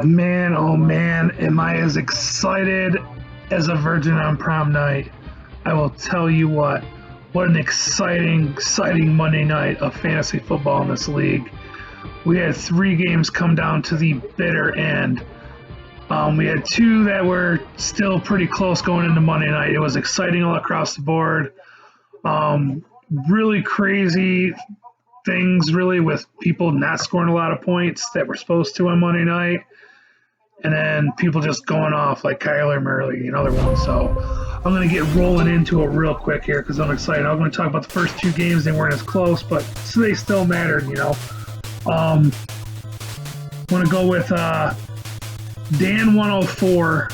Man, oh man, am I as excited as a virgin on prom night. I will tell you what an exciting Monday night of fantasy football in this league. We had 3 games come down to the bitter end. We had 2 that were still pretty close going into Monday night. It was exciting all across the board. Really crazy things, really, with people not scoring a lot of points that were supposed to on Monday night. And then people just going off like Kyler Murray and other ones. So I'm going to get rolling into it real quick here because I'm excited. I'm going to talk about the first 2 games. They weren't as close, but they still mattered, you know. I'm going to go with Dan 104,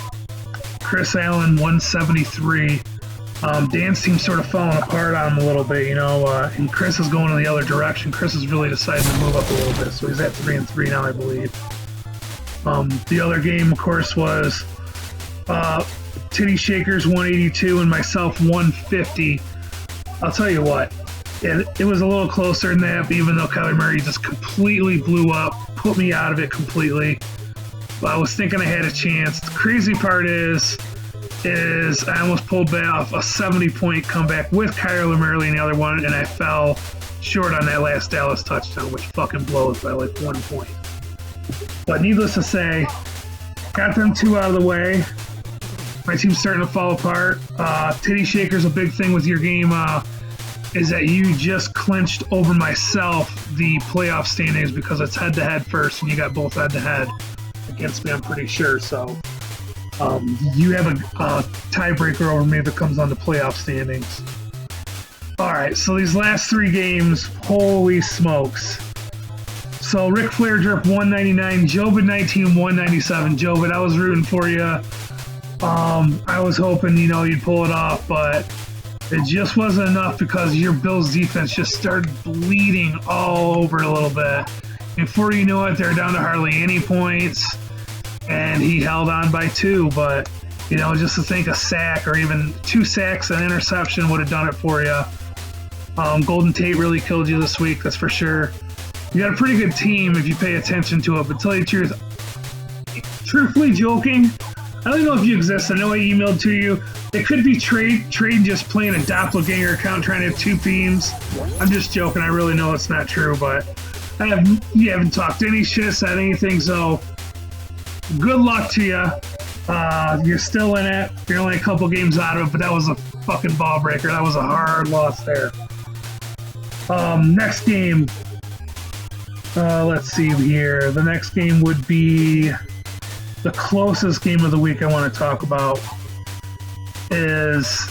Chris Allen 173. Dan's team sort of falling apart on him a little bit, you know, and Chris is going in the other direction. Chris has really decided to move up a little bit, so he's at 3-3 now, I believe. The other game, of course, was Titty Shakers 182 and myself 150. I'll tell you what, it was a little closer than that, even though Kyler Murray just completely blew up, put me out of it completely. But I was thinking I had a chance. The crazy part is I almost pulled off a 70-point comeback with Kyler Murray in the other one, and I fell short on that last Dallas touchdown, which fucking blows by like 1 point. But needless to say, got them 2 out of the way. My team's starting to fall apart. Titty Shaker's a big thing with your game is that you just clinched over myself the playoff standings because it's head-to-head first, and you got both head-to-head against me, I'm pretty sure. So you have a tiebreaker over me that comes on the playoff standings. All right, so these last 3 games, holy smokes. So Ric Flair drip 199, Jovid 19, 197. Jovid, I was rooting for you. I was hoping, you know, you'd pull it off, but it just wasn't enough because your Bills defense just started bleeding all over a little bit. Before you know it, they're down to hardly any points, and he held on by 2. But, you know, just to think a sack or even 2 sacks and an interception would have done it for you. Golden Tate really killed you this week, that's for sure. You got a pretty good team if you pay attention to it, but tell you the truth, truthfully joking, I don't know if you exist. I know I emailed to you. It could be trade just playing a doppelganger account trying to have 2 teams. I'm just joking. I really know it's not true, but you haven't talked any shit, said anything, so good luck to you. You're still in it. You're only a couple games out of it, but that was a fucking ball breaker. That was a hard loss there. Next game. Let's see here. The next game would be the closest game of the week I want to talk about is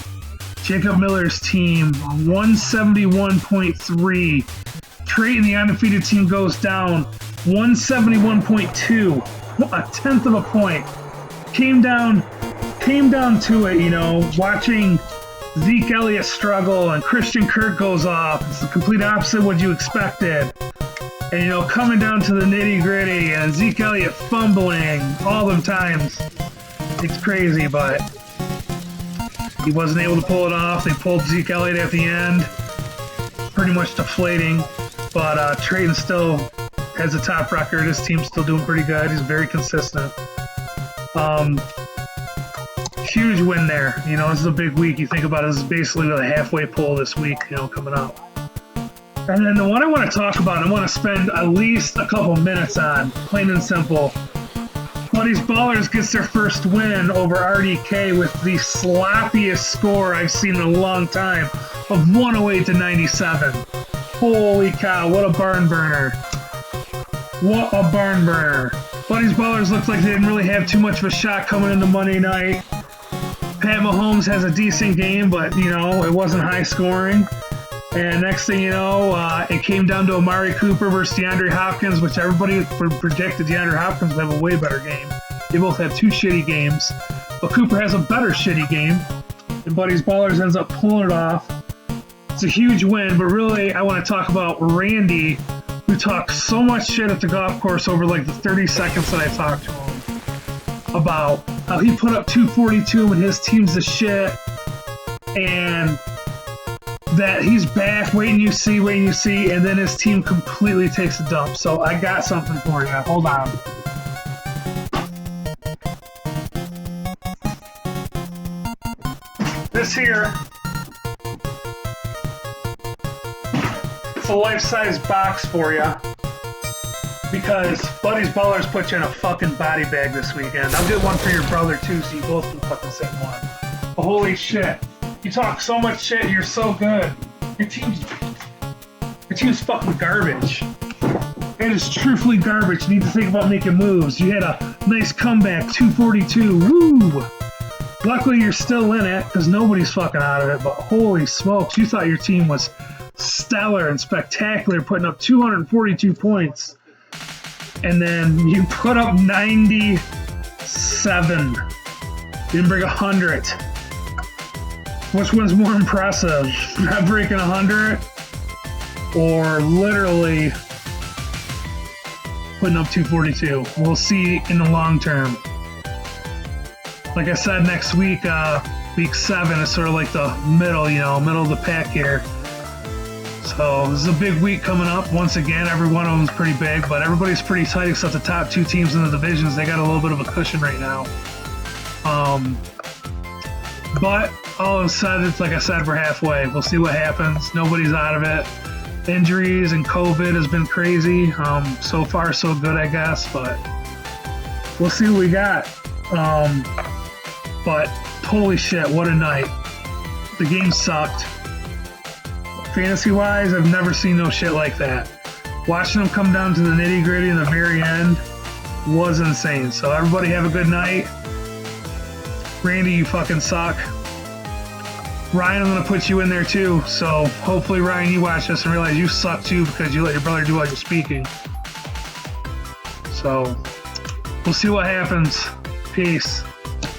Jacob Miller's team, 171.3. Creighton, the undefeated team, goes down 171.2. A tenth of a point. Came down to it, you know, watching Zeke Elliott struggle and Christian Kirk goes off. It's the complete opposite of what you expected. And, you know, coming down to the nitty-gritty and Zeke Elliott fumbling all them times. It's crazy, but he wasn't able to pull it off. They pulled Zeke Elliott at the end. Pretty much deflating. But Trayton still has a top record. His team's still doing pretty good. He's very consistent. Huge win there. You know, this is a big week. You think about it, this is basically the halfway pull this week, you know, coming up. And then the one I want to talk about, I want to spend at least a couple minutes on, plain and simple. Buddy's Ballers gets their first win over RDK with the sloppiest score I've seen in a long time of 108-97. Holy cow, what a barn burner. What a barn burner. Buddy's Ballers looked like they didn't really have too much of a shot coming into Monday night. Pat Mahomes has a decent game, but, you know, it wasn't high scoring. And next thing you know, it came down to Amari Cooper versus DeAndre Hopkins, which everybody predicted DeAndre Hopkins would have a way better game. They both have 2 shitty games, but Cooper has a better shitty game, and Buddy's Ballers ends up pulling it off. It's a huge win, but really I want to talk about Randy, who talked so much shit at the golf course over like the 30 seconds that I talked to him about how he put up 242 and his team's the shit, and that he's back, waiting you see, and then his team completely takes a dump. So I got something for you. Hold on. This here, it's a life-size box for you because Buddy's Ballers put you in a fucking body bag this weekend. I'll get one for your brother too, so you both can fucking send one. But holy shit, you talk so much shit, you're so good. Your team's fucking garbage. It is truthfully garbage. You need to think about making moves. You had a nice comeback, 242. Woo! Luckily, you're still in it because nobody's fucking out of it. But holy smokes, you thought your team was stellar and spectacular, putting up 242 points. And then you put up 97. You didn't break 100. Which one's more impressive? Not breaking 100 or literally putting up 242? We'll see in the long term. Like I said, next week, week 7 is sort of like the middle of the pack here. So this is a big week coming up. Once again, every one of them is pretty big, but everybody's pretty tight except the top 2 teams in the divisions. They got a little bit of a cushion right now. But all of a sudden, it's like I said, we're halfway. We'll see what happens. Nobody's out of it. Injuries and COVID has been crazy. So far, so good, I guess, but we'll see what we got. But holy shit, what a night. The game sucked. Fantasy-wise, I've never seen no shit like that. Watching them come down to the nitty-gritty in the very end was insane. So everybody have a good night. Randy, you fucking suck. Ryan, I'm going to put you in there too. So hopefully, Ryan, you watch this and realize you suck too because you let your brother do all your speaking. So we'll see what happens. Peace.